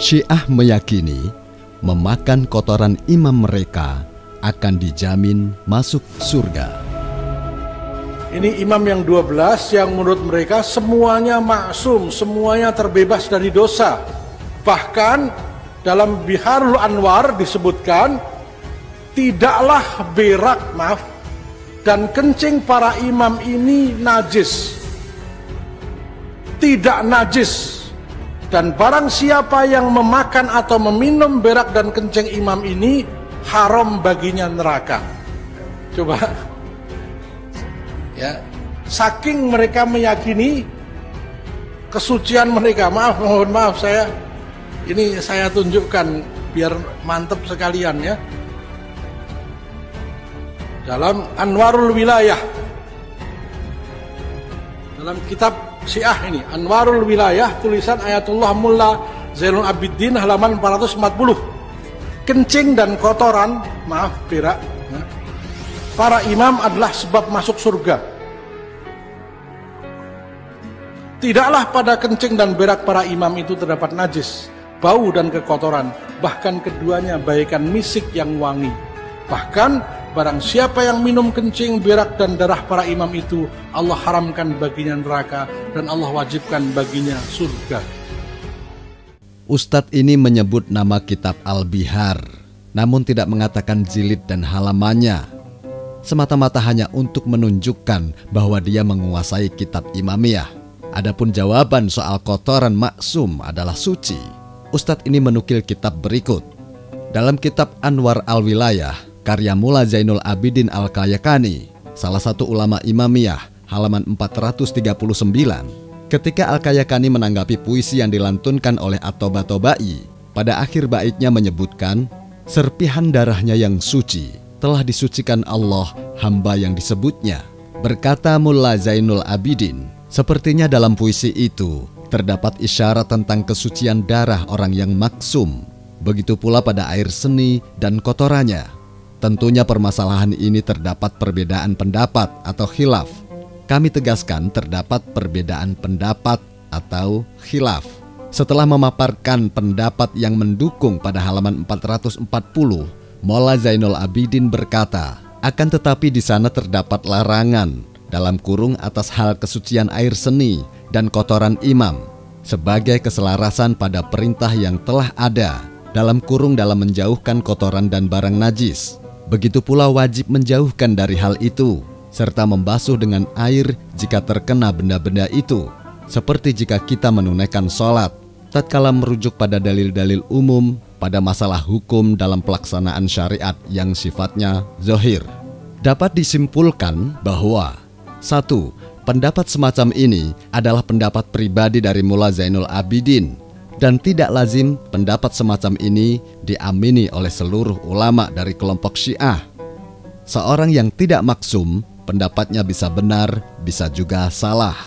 Syiah meyakini memakan kotoran imam mereka akan dijamin masuk surga. Ini imam yang 12 yang menurut mereka semuanya maksum, semuanya terbebas dari dosa. Bahkan dalam Biharul Anwar disebutkan tidaklah berak, dan kencing para imam ini najis. Tidak najis. Dan barang siapa yang memakan atau meminum berak dan kencing imam ini, haram baginya neraka. Coba, ya, saking mereka meyakini kesucian mereka. Mohon maaf ini saya tunjukkan biar mantep sekalian ya. Dalam Anwarul Wilayah, dalam kitab Syiah ini, Anwarul Wilayah, tulisan Ayatullah Mullah Zainul Abidin, halaman 440. Kencing dan kotoran, berak, para imam adalah sebab masuk surga. Tidaklah pada kencing dan berak para imam itu terdapat najis, bau dan kekotoran, bahkan keduanya bagaikan misik yang wangi. Bahkan barang siapa yang minum kencing, berak dan darah para imam itu, Allah haramkan baginya neraka dan Allah wajibkan baginya surga. Ustadz ini menyebut nama kitab Al-Bihar, namun tidak mengatakan jilid dan halamannya. Semata-mata hanya untuk menunjukkan bahwa dia menguasai kitab Imamiyah. Adapun jawaban soal kotoran maksum adalah suci, Ustadz ini menukil kitab berikut. Dalam kitab Anwar Al-Wilayah, karya Mullah Zainul Abidin Al-Qayakani, salah satu ulama Imamiyah, halaman 439. Ketika Al-Qayakani menanggapi puisi yang dilantunkan oleh At-Tabatabai, pada akhir baitnya menyebutkan, serpihan darahnya yang suci telah disucikan Allah hamba yang disebutnya. Berkata Mullah Zainul Abidin, sepertinya dalam puisi itu terdapat isyarat tentang kesucian darah orang yang maksum. Begitu pula pada air seni dan kotorannya. Tentunya permasalahan ini terdapat perbedaan pendapat atau khilaf. Kami tegaskan terdapat perbedaan pendapat atau khilaf. Setelah memaparkan pendapat yang mendukung pada halaman 440, Mullah Zainul Abidin berkata, akan tetapi di sana terdapat larangan dalam kurung atas hal kesucian air seni dan kotoran imam sebagai keselarasan pada perintah yang telah ada dalam kurung dalam menjauhkan kotoran dan barang najis. Begitu pula wajib menjauhkan dari hal itu, serta membasuh dengan air jika terkena benda-benda itu, seperti jika kita menunaikan sholat, tatkala merujuk pada dalil-dalil umum pada masalah hukum dalam pelaksanaan syariat yang sifatnya zahir. Dapat disimpulkan bahwa 1. Pendapat semacam ini adalah pendapat pribadi dari Mullah Zainul Abidin, dan tidak lazim pendapat semacam ini diamini oleh seluruh ulama dari kelompok Syiah. Seorang yang tidak maksum, pendapatnya bisa benar, bisa juga salah.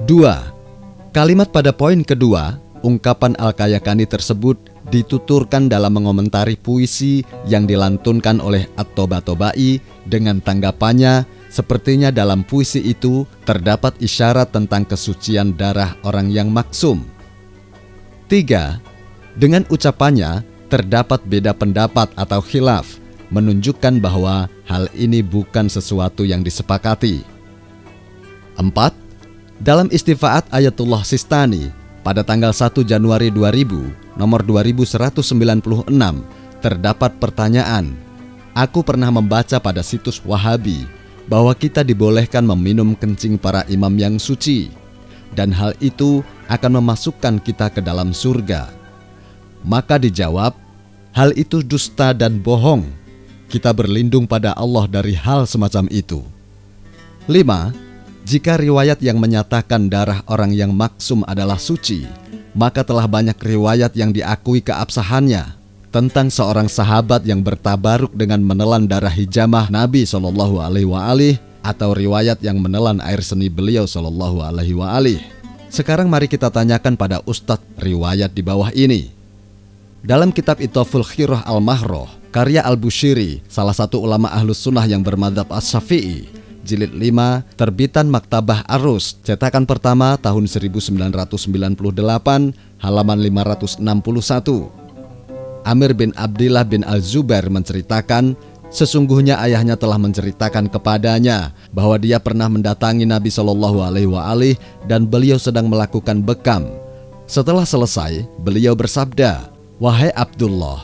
2. Kalimat pada poin kedua, ungkapan Al-Qayakani tersebut dituturkan dalam mengomentari puisi yang dilantunkan oleh At-Tabatabai dengan tanggapannya, sepertinya dalam puisi itu terdapat isyarat tentang kesucian darah orang yang maksum. 3. Dengan ucapannya terdapat beda pendapat atau khilaf, menunjukkan bahwa hal ini bukan sesuatu yang disepakati. 4. Dalam istifaat Ayatullah Sistani pada tanggal 1 Januari 2000, nomor 2196, terdapat pertanyaan. Aku pernah membaca pada situs Wahabi bahwa kita dibolehkan meminum kencing para imam yang suci, dan hal itu akan memasukkan kita ke dalam surga. Maka dijawab, hal itu dusta dan bohong. Kita berlindung pada Allah dari hal semacam itu. 5. Jika riwayat yang menyatakan darah orang yang maksum adalah suci, maka telah banyak riwayat yang diakui keabsahannya tentang seorang sahabat yang bertabaruk dengan menelan darah hijamah Nabi SAW, atau riwayat yang menelan air seni beliau SAW. Sekarang mari kita tanyakan pada Ustadz riwayat di bawah ini. Dalam kitab Ithaful Khirah Al-Mahroh, karya Al-Bushiri, salah satu ulama Ahlus Sunnah yang bermadzhab As-Syafi'i, jilid 5, terbitan Maktabah Arus, cetakan pertama tahun 1998, halaman 561. Amir bin Abdillah bin Al-Zubair menceritakan, sesungguhnya ayahnya telah menceritakan kepadanya bahwa dia pernah mendatangi Nabi SAW dan beliau sedang melakukan bekam. Setelah selesai, beliau bersabda, "Wahai Abdullah,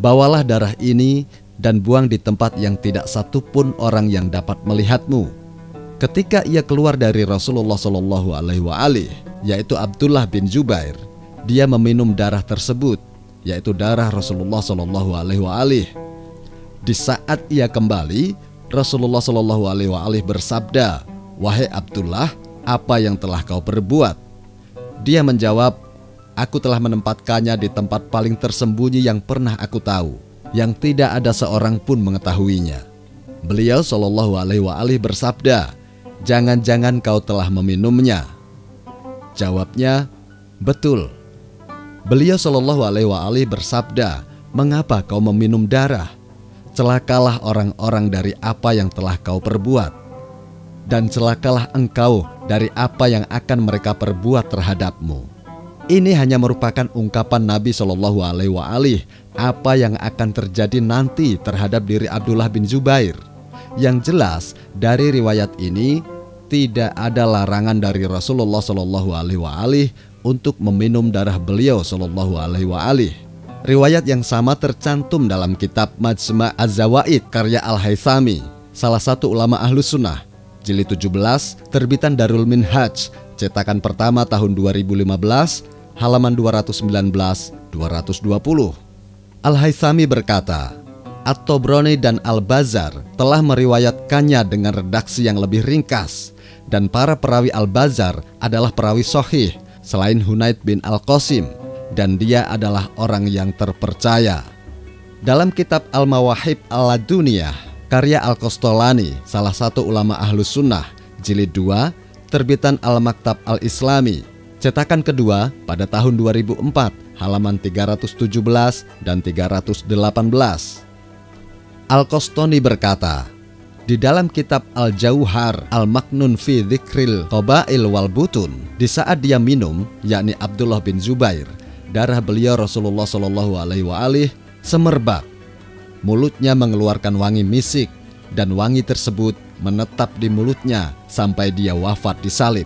bawalah darah ini dan buang di tempat yang tidak satupun orang yang dapat melihatmu." Ketika ia keluar dari Rasulullah SAW, yaitu Abdullah bin Zubair, dia meminum darah tersebut, yaitu darah Rasulullah SAW. Di saat ia kembali, Rasulullah SAW bersabda, "Wahai Abdullah, apa yang telah kau perbuat?" Dia menjawab, "Aku telah menempatkannya di tempat paling tersembunyi yang pernah aku tahu, yang tidak ada seorang pun mengetahuinya." Beliau SAW bersabda, "Jangan-jangan kau telah meminumnya?" Jawabnya, "Betul." Beliau SAW bersabda, "Mengapa kau meminum darah? Celakalah orang-orang dari apa yang telah kau perbuat, dan celakalah engkau dari apa yang akan mereka perbuat terhadapmu." Ini hanya merupakan ungkapan Nabi SAW apa yang akan terjadi nanti terhadap diri Abdullah bin Zubair. Yang jelas dari riwayat ini tidak ada larangan dari Rasulullah SAW untuk meminum darah beliau SAW. Riwayat yang sama tercantum dalam kitab Majma' Az-Zawaid karya Al-Haythami, salah satu ulama Ahlus Sunnah, jilid 17, terbitan Darul Minhaj, cetakan pertama tahun 2015, halaman 219-220. Al-Haythami berkata, At-Tabrani dan Al-Bazar telah meriwayatkannya dengan redaksi yang lebih ringkas, dan para perawi Al-Bazar adalah perawi sahih selain Hunaid bin Al-Qasim, dan dia adalah orang yang terpercaya. Dalam kitab Al-Mawahib Al-Laduniyah karya Al-Qastolani, salah satu ulama Ahlus Sunnah, jilid 2, terbitan Al-Maktab Al-Islami, cetakan kedua pada tahun 2004, halaman 317 dan 318. Al-Qastoni berkata, di dalam kitab Al-Jauhar Al-Maknun fi Dzikril Qabail wal Butun, di saat dia minum, yakni Abdullah bin Zubair, darah beliau Rasulullah SAW semerbak. Mulutnya mengeluarkan wangi misik, dan wangi tersebut menetap di mulutnya sampai dia wafat disalib.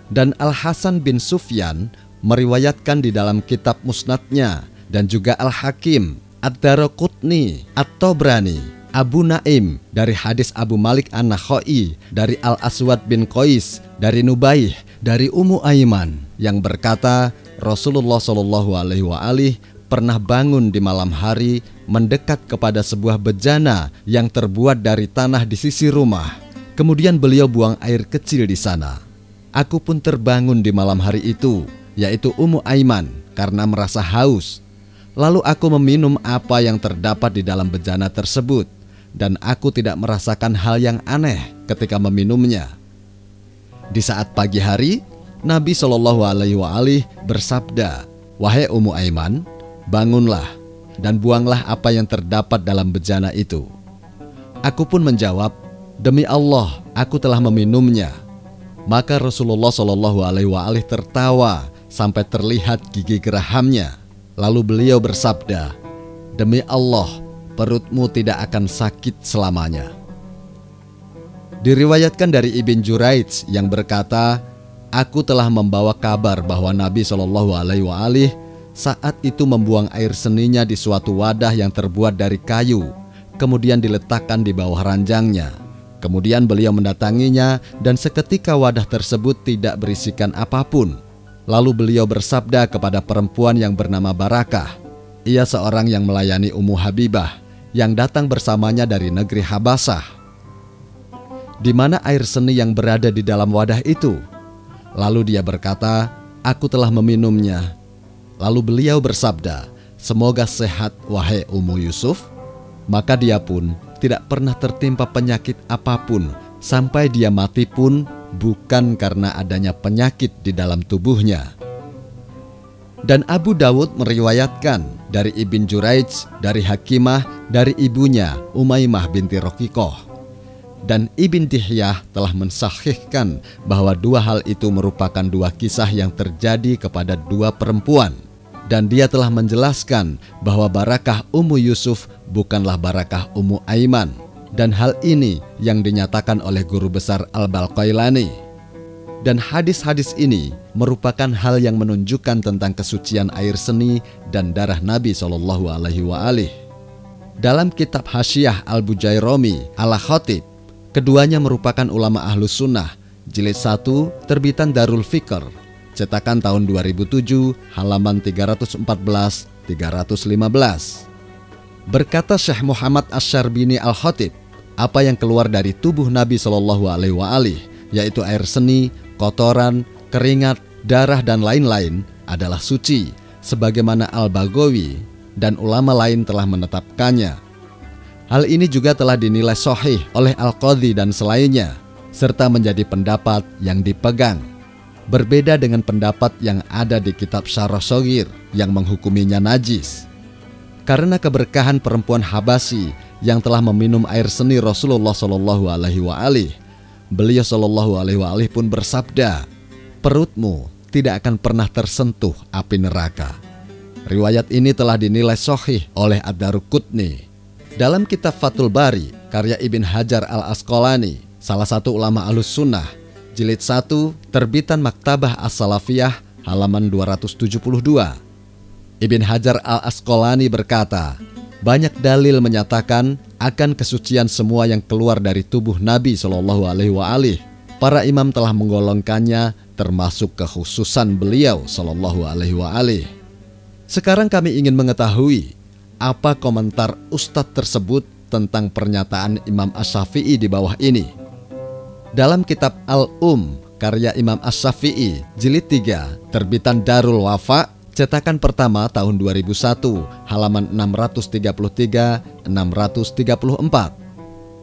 Dan Al-Hasan bin Sufyan meriwayatkan di dalam kitab Musnadnya, dan juga Al-Hakim, Ad-Daraqutni, At-Tabrani, Abu Naim dari hadis Abu Malik An-Nakhai, dari Al-Aswad bin Qais, dari Nubaih, dari Ummu Aiman yang berkata, Rasulullah SAW pernah bangun di malam hari mendekat kepada sebuah bejana yang terbuat dari tanah di sisi rumah. Kemudian beliau buang air kecil di sana. Aku pun terbangun di malam hari itu, yaitu Ummu Aiman, karena merasa haus. Lalu aku meminum apa yang terdapat di dalam bejana tersebut, dan aku tidak merasakan hal yang aneh ketika meminumnya. Di saat pagi hari, Nabi SAW bersabda, "Wahai Ummu Aiman, bangunlah dan buanglah apa yang terdapat dalam bejana itu." Aku pun menjawab, "Demi Allah, aku telah meminumnya." Maka Rasulullah SAW tertawa sampai terlihat gigi gerahamnya. Lalu beliau bersabda, "Demi Allah, perutmu tidak akan sakit selamanya." Diriwayatkan dari Ibn Juraij yang berkata, "Aku telah membawa kabar bahwa Nabi SAW saat itu membuang air seninya di suatu wadah yang terbuat dari kayu, kemudian diletakkan di bawah ranjangnya. Kemudian beliau mendatanginya, dan seketika wadah tersebut tidak berisikan apapun. Lalu beliau bersabda kepada perempuan yang bernama Barakah. Ia seorang yang melayani Ummu Habibah yang datang bersamanya dari negeri Habasah. Di mana air seni yang berada di dalam wadah itu?" Lalu dia berkata, "Aku telah meminumnya." Lalu beliau bersabda, "Semoga sehat wahai Ummu Yusuf." Maka dia pun tidak pernah tertimpa penyakit apapun sampai dia mati pun bukan karena adanya penyakit di dalam tubuhnya. Dan Abu Dawud meriwayatkan dari Ibn Juraij, dari Hakimah, dari ibunya Umaymah binti Roqikoh. Dan Ibn Dihyah telah mensahihkan bahwa dua hal itu merupakan dua kisah yang terjadi kepada dua perempuan. Dan dia telah menjelaskan bahwa barakah Ummu Yusuf bukanlah barakah Ummu Aiman. Dan hal ini yang dinyatakan oleh guru besar Al-Balqailani. Dan hadis-hadis ini merupakan hal yang menunjukkan tentang kesucian air seni dan darah Nabi SAW. Dalam kitab Hasyiah Al-Bujairomi Al-Khatib, keduanya merupakan ulama Ahlus Sunnah, jilid 1, terbitan Darul Fikr, cetakan tahun 2007, halaman 314-315. Berkata Syekh Muhammad Asy-Syarbini Al-Khatib, apa yang keluar dari tubuh Nabi SAW, yaitu air seni, kotoran, keringat, darah, dan lain-lain adalah suci, sebagaimana Al-Baghawi dan ulama lain telah menetapkannya. Hal ini juga telah dinilai sahih oleh Al-Qadhi dan selainnya, serta menjadi pendapat yang dipegang. Berbeda dengan pendapat yang ada di kitab Syarah Shaghir yang menghukuminya najis. Karena keberkahan perempuan Habasyi yang telah meminum air seni Rasulullah SAW, beliau SAW pun bersabda, perutmu tidak akan pernah tersentuh api neraka. Riwayat ini telah dinilai sahih oleh Ad-Daruqutni. Dalam kitab Fathul Bari, karya Ibn Hajar Al-Asqalani, salah satu ulama Ahlus Sunnah, jilid 1, terbitan Maktabah As-Salafiyah, halaman 272. Ibn Hajar Al-Asqalani berkata, banyak dalil menyatakan akan kesucian semua yang keluar dari tubuh Nabi SAW. Para imam telah menggolongkannya termasuk kekhususan beliau SAW. Sekarang kami ingin mengetahui apa komentar Ustadz tersebut tentang pernyataan Imam Asy-Syafi'i di bawah ini. Dalam kitab karya Imam Asy-Syafi'i, jilid 3, terbitan Darul Wafa, cetakan pertama tahun 2001, halaman 633-634.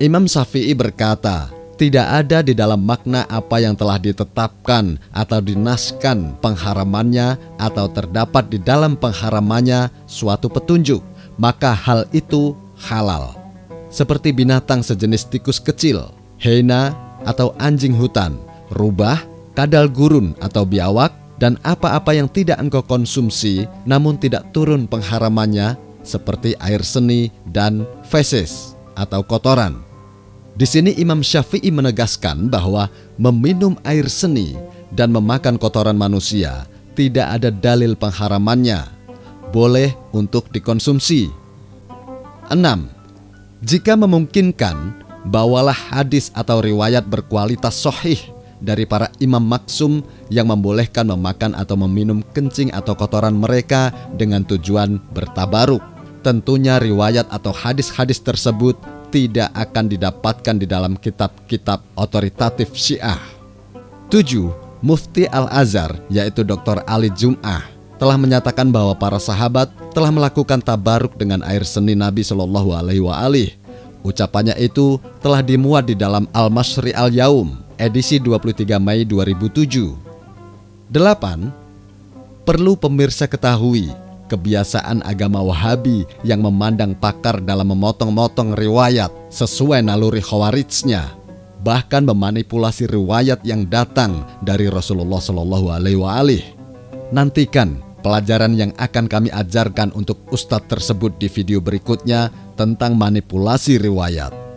Imam Syafi'i berkata, tidak ada di dalam makna apa yang telah ditetapkan atau dinaskan pengharamannya atau terdapat di dalam pengharamannya suatu petunjuk, maka hal itu halal. Seperti binatang sejenis tikus kecil, hyena atau anjing hutan, rubah, kadal gurun atau biawak, dan apa-apa yang tidak engkau konsumsi namun tidak turun pengharamannya, seperti air seni dan feses atau kotoran. Di sini Imam Syafi'i menegaskan bahwa meminum air seni dan memakan kotoran manusia tidak ada dalil pengharamannya, boleh untuk dikonsumsi. 6. Jika memungkinkan, bawalah hadis atau riwayat berkualitas sahih dari para imam maksum yang membolehkan memakan atau meminum kencing atau kotoran mereka dengan tujuan bertabaruk. Tentunya riwayat atau hadis-hadis tersebut tidak akan didapatkan di dalam kitab-kitab otoritatif Syiah. 7. Mufti Al-Azhar, yaitu Dr. Ali Jum'ah, telah menyatakan bahwa para sahabat telah melakukan tabaruk dengan air seni Nabi SAW. Ucapannya itu telah dimuat di dalam Al-Masri Al-Yaum, edisi 23 Mei 2007. 8. Perlu pemirsa ketahui, kebiasaan agama Wahabi yang memandang pakar dalam memotong-motong riwayat sesuai naluri Khawarijnya, bahkan memanipulasi riwayat yang datang dari Rasulullah SAW. Nantikan pelajaran yang akan kami ajarkan untuk ustadz tersebut di video berikutnya tentang manipulasi riwayat.